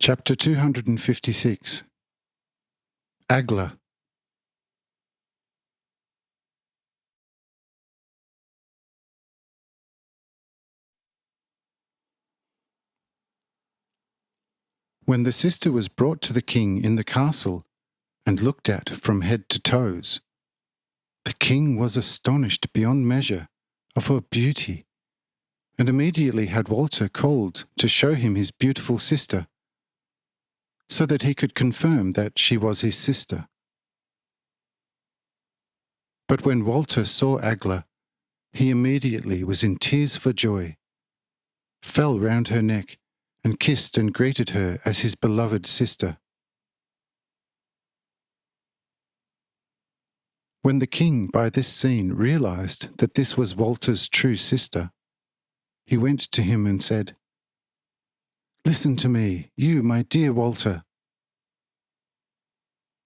Chapter 256. Agla. When the sister was brought to the king in the castle and looked at from head to toes, the king was astonished beyond measure of her beauty, and immediately had Walter called to show him his beautiful sister, so that he could confirm that she was his sister. But when Walter saw Agla, he immediately was in tears for joy, fell round her neck, and kissed and greeted her as his beloved sister. When the king by this scene realized that this was Walter's true sister, he went to him and said, "Listen to me, you, my dear Walter.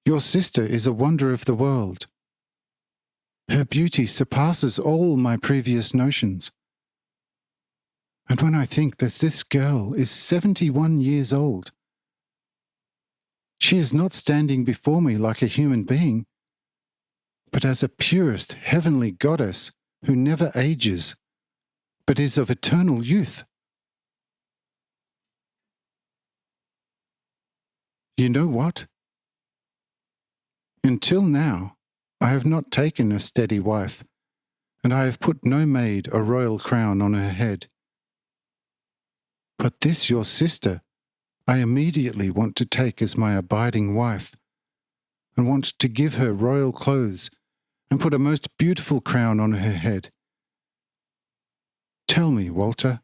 Your sister is a wonder of the world. Her beauty surpasses all my previous notions. And when I think that this girl is 71 years old, she is not standing before me like a human being, but as a purest heavenly goddess who never ages, but is of eternal youth. You know what? Until now, I have not taken a steady wife, and I have put no maid a royal crown on her head. But this your sister I immediately want to take as my abiding wife, and want to give her royal clothes and put a most beautiful crown on her head. Tell me, Walter,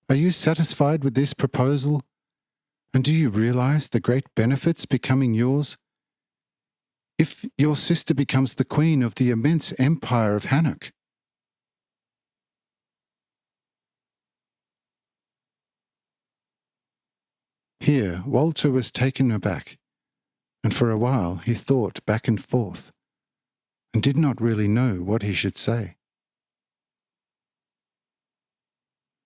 are you satisfied with this proposal, and do you realize the great benefits becoming yours if your sister becomes the queen of the immense empire of Hanoch?" Here Walter was taken aback, and for a while he thought back and forth, and did not really know what he should say.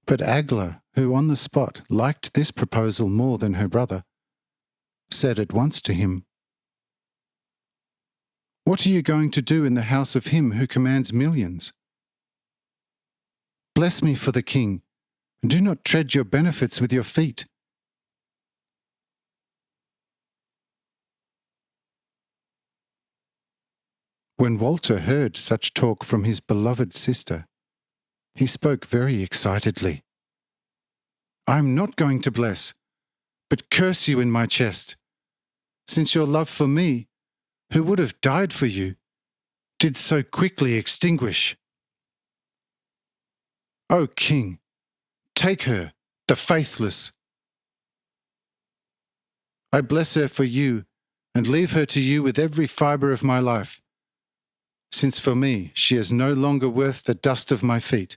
But Agla, who on the spot liked this proposal more than her brother, said at once to him, "What are you going to do in the house of him who commands millions? Bless me for the king, and do not tread your benefits with your feet." When Walter heard such talk from his beloved sister, he spoke very excitedly. "I am not going to bless, but curse you in my chest, since your love for me, who would have died for you, did so quickly extinguish. O king, take her, the faithless. I bless her for you, and leave her to you with every fibre of my life, since for me she is no longer worth the dust of my feet."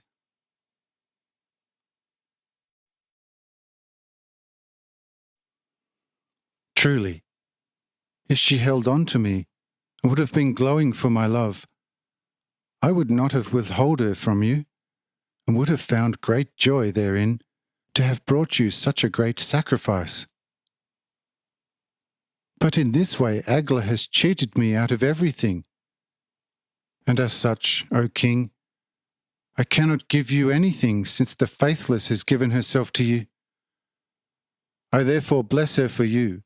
Truly, if she held on to me and would have been glowing for my love, I would not have withheld her from you, and would have found great joy therein to have brought you such a great sacrifice. But in this way Agla has cheated me out of everything, and as such, O king, I cannot give you anything, since the faithless has given herself to you. I therefore bless her for you,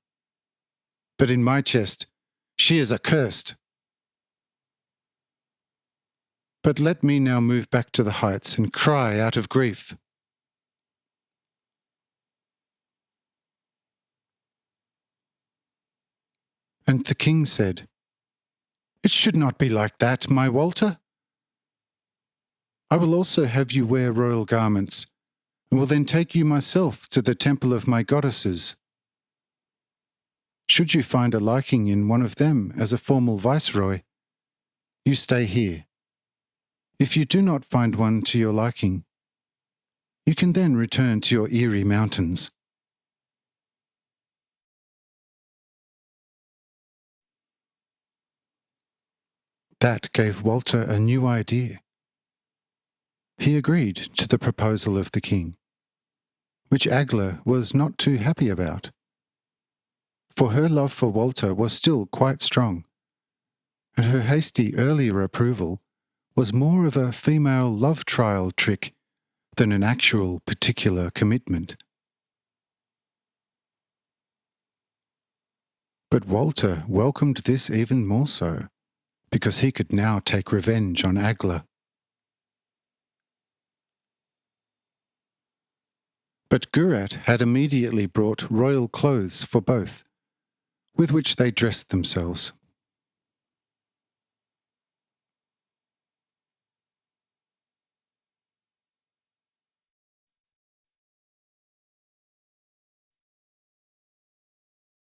but in my chest she is accursed. But let me now move back to the heights and cry out of grief. And the king said, "It should not be like that, my Walter. I will also have you wear royal garments, and will then take you myself to the temple of my goddesses. Should you find a liking in one of them as a formal viceroy, you stay here. If you do not find one to your liking, you can then return to your eerie mountains." That gave Walter a new idea. He agreed to the proposal of the king, which Agla was not too happy about, for her love for Walter was still quite strong, and her hasty earlier approval was more of a female love trial trick than an actual particular commitment. But Walter welcomed this even more so, because he could now take revenge on Agla. But Gurat had immediately brought royal clothes for both, with which they dressed themselves.